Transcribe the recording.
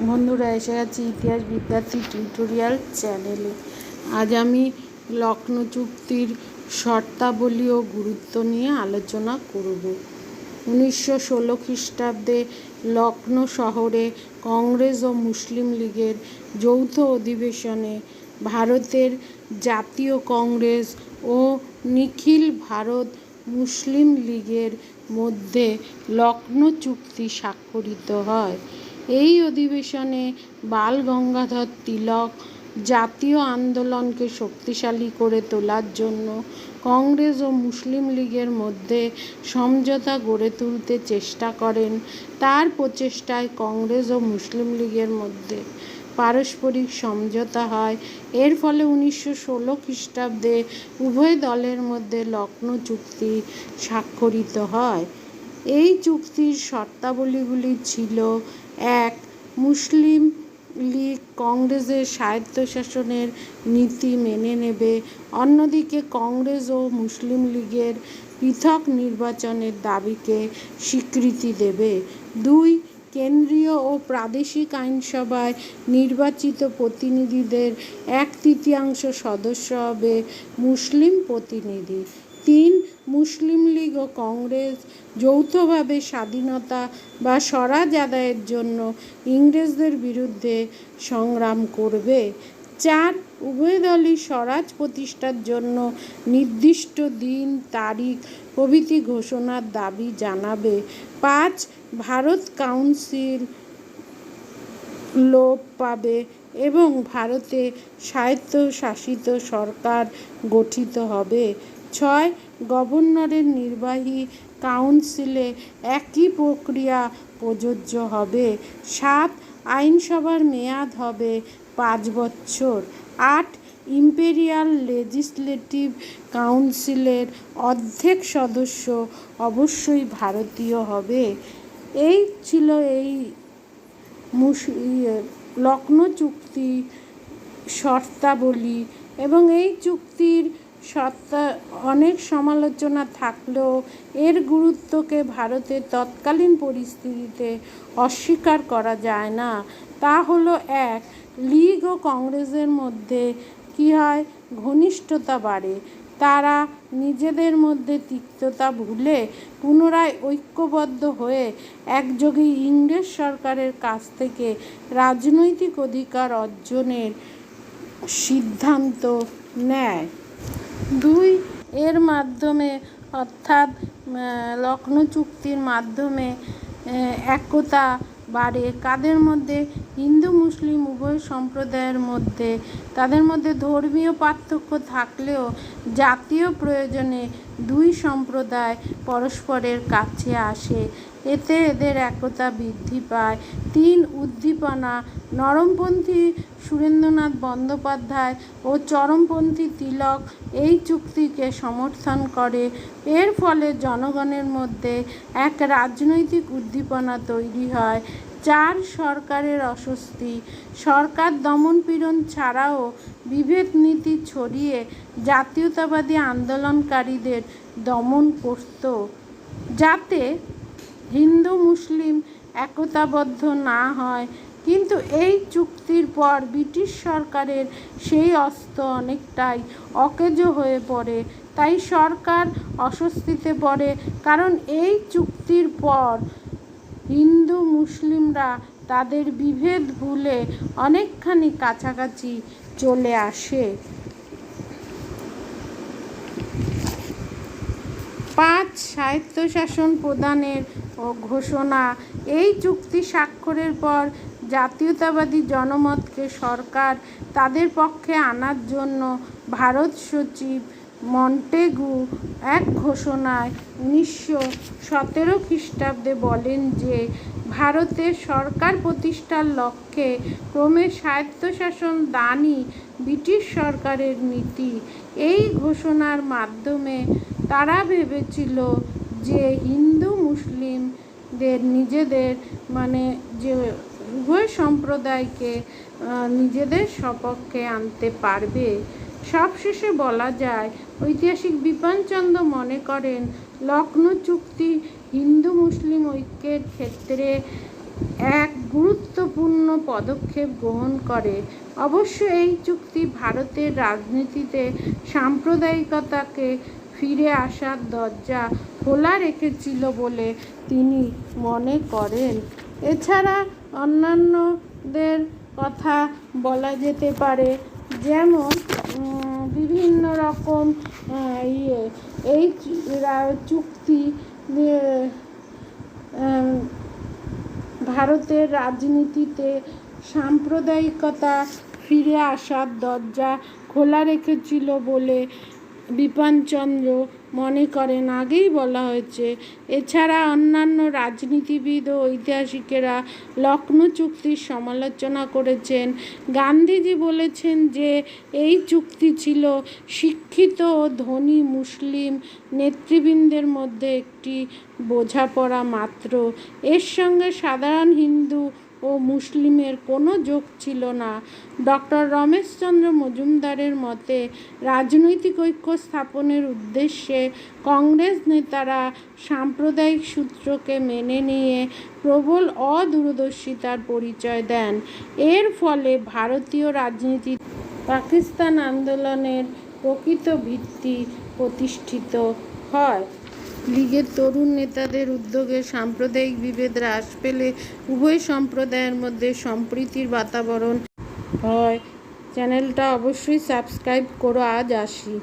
বন্ধুরা, এসে গেছি ইতিহাস বিদ্যার্থী টিউটোরিয়াল চ্যানেলে। আজ আমি লখনৌ চুক্তির শর্তাবলী ও গুরুত্ব নিয়ে আলোচনা করব। 1916 খ্রিস্টাব্দে লখনৌ শহরে কংগ্রেস ও মুসলিম লীগের যৌথ অধিবেশনে ভারতের জাতীয় কংগ্রেস ও নিখিল ভারত মুসলিম লীগের মধ্যে লখনৌ চুক্তি স্বাক্ষরিত হয়। এই অধিবেশনে বাল গঙ্গাধর তিলক জাতীয় আন্দোলনকে শক্তিশালী করে তোলার জন্য কংগ্রেস ও মুসলিম লীগের মধ্যে সমঝোতা গড়ে তুলতে চেষ্টা করেন। তার প্রচেষ্টায় কংগ্রেস ও মুসলিম লীগের মধ্যে পারস্পরিক সমঝোতা হয়। এর ফলে 1916 খ্রিস্টাব্দে উভয় দলের মধ্যে লখনৌ চুক্তি স্বাক্ষরিত হয়। এই চুক্তির শর্তাবলীগুলি ছিল: 1. মুসলিম লীগ কংগ্রেসের স্বায়ত্তশাসনের নীতি মেনে নেবে। অন্যদিকে কংগ্রেস ও মুসলিম লীগের পৃথক নির্বাচনের দাবিকে স্বীকৃতি দেবে। 2. কেন্দ্রীয় ও প্রাদেশিক আইনসভায় নির্বাচিত প্রতিনিধিদের 1/3 সদস্য হবে মুসলিম প্রতিনিধি। 3. মুসলিম লীগ ও কংগ্রেস যৌথভাবে স্বাধীনতা বা স্বরাজ আদায়ের জন্য ইংরেজদের বিরুদ্ধে সংগ্রাম করবে। 4. উভয় দলই স্বরাজ প্রতিষ্ঠার জন্য নির্দিষ্ট দিন, তারিখ প্রভৃতি ঘোষণার দাবি জানাবে। 5. ভারত কাউন্সিল লোপ পাবে এবং ভারতে স্বায়ত্তশাসিত সরকার গঠিত হবে। 6. গভর্নরের নির্বাহী কাউন্সিলে একই প্রক্রিয়া প্রযোজ্য হবে। 7. আইনসভার মেয়াদ হবে 5 বছর। 8. ইম্পেরিয়াল লেজিসলেটিভ কাউন্সিলের অর্ধেক সদস্য অবশ্যই ভারতীয় হবে। এই ছিল এই লখনৌ চুক্তি শর্তাবলী। এবং এই চুক্তির অনেক সমালোচনা থাকলেও এর গুরুত্বকে ভারতের তৎকালীন পরিস্থিতিতে অস্বীকার করা যায় না। তা হলো: 1. লীগ ও কংগ্রেসের মধ্যে কী হয়? ঘনিষ্ঠতা বাড়ে। তারা নিজেদের মধ্যে তিক্ততা ভুলে পুনরায় ঐক্যবদ্ধ হয়ে একযোগে ইংরেজ সরকারের কাছ থেকে রাজনৈতিক অধিকার অর্জনের সিদ্ধান্ত নেয়। 2. এর মাধ্যমে অর্থাৎ লখনৌ চুক্তির মাধ্যমে একতা বাড়ে। কাদের মধ্যে? হিন্দু মুসলিম উভয় সম্প্রদায়ের মধ্যে। তাদের মধ্যে ধর্মীয় পার্থক্য থাকলেও জাতীয় প্রয়োজনে দুই সম্প্রদায় পরস্পরের কাছে আসে। এতে এদের একতা বৃদ্ধি পায়। 3. উদ্দীপনা। নরমপন্থী সুরেন্দ্রনাথ বন্দ্যোপাধ্যায় ও চরমপন্থী তিলক এই চুক্তিকে সমর্থন করে। এর ফলে জনগণের মধ্যে এক রাজনৈতিক উদ্দীপনা তৈরি হয়। 4. সরকারের অস্বস্তি। সরকার দমনপীড়ন ছাড়াও বিভেদ নীতি ছড়িয়ে জাতীয়তাবাদী আন্দোলনকারীদের দমন করত, যাতে হিন্দু মুসলিম একতাবদ্ধ না হয়। কিন্তু এই চুক্তির পর ব্রিটিশ সরকারের সেই অস্ত্র অনেকটাই অকেজো হয়ে পড়ে। তাই সরকার অস্বস্তিতে পড়ে, কারণ এই চুক্তির পর হিন্দু মুসলিমরা তাদের বিভেদ ভুলে অনেকখানি কাছাকাছি চলে আসে। 5. স্বায়ত্তশাসন প্রদানের ঘোষণা। এই চুক্তি স্বাক্ষরের পর জাতীয়তাবাদী জনমতকে সরকার তাদের পক্ষে আনার জন্য ভারত সচিব মন্টেগু এক ঘোষণায় 1917 খ্রিস্টাব্দে বলেন যে ভারতে সরকার প্রতিষ্ঠার লক্ষ্যে ক্রমে স্বায়ত্তশাসন দানই ব্রিটিশ সরকারের নীতি। এই ঘোষণার মাধ্যমে তারা ভেবেছিল যে হিন্দু মুসলিমদের নিজেদের যে উভয় সম্প্রদায়কে নিজেদের সপক্ষে আনতে পারবে। সবশেষে বলা যায়, ঐতিহাসিক বিপিনচন্দ্র মনে করেন লখনৌ চুক্তি হিন্দু মুসলিম ঐক্যের ক্ষেত্রে এক গুরুত্বপূর্ণ কোনো পদক্ষেপ গ্রহণ করে। অবশ্য এই চুক্তি ভারতের রাজনীতিতে সাম্প্রদায়িকতাকে ফিরে আসার দরজা খোলা রেখেছিল বলে তিনি মনে করেন। এছাড়া অন্যান্যদের কথা বলা যেতে পারে, যেমন বিভিন্ন রকম এই চুক্তি ভারতের রাজনীতিতে সাম্প্রদায়িকতা ফিরে আসার দরজা খোলা রেখেছিল বলে বিপিনচন্দ্র মনে করেন, আগেই বলা হয়েছে। এছাড়া অন্যান্য রাজনীতিবিদ ও ঐতিহাসিকেরা লখনৌ চুক্তির সমালোচনা করেছেন। গান্ধীজি বলেছেন যে এই চুক্তি ছিল শিক্ষিত ও ধনী মুসলিম নেতৃবৃন্দের মধ্যে একটি বোঝাপড়া মাত্র। এর সঙ্গে সাধারণ হিন্দু ও মুসলিমের কোনো যোগ ছিল না। ডক্টর রমেশচন্দ্র মজুমদারের মতে রাজনৈতিক ঐক্য স্থাপনের উদ্দেশ্যে কংগ্রেস নেতারা সাম্প্রদায়িক সূত্রকে মেনে নিয়ে প্রবল অদূরদর্শিতার পরিচয় দেন। এর ফলে ভারতীয় রাজনীতি পাকিস্তান আন্দোলনের প্রকৃত ভিত্তি প্রতিষ্ঠিত হয়। লীগের তরুণ নেতাদের উদ্যোগে সাম্প্রদায়িক বিভেদ হ্রাস পেলে উভয় সম্প্রদায়ের মধ্যে সম্প্রীতির বাতাবরণ হয়। চ্যানেলটা অবশ্যই সাবস্ক্রাইব করো। আজ আসি।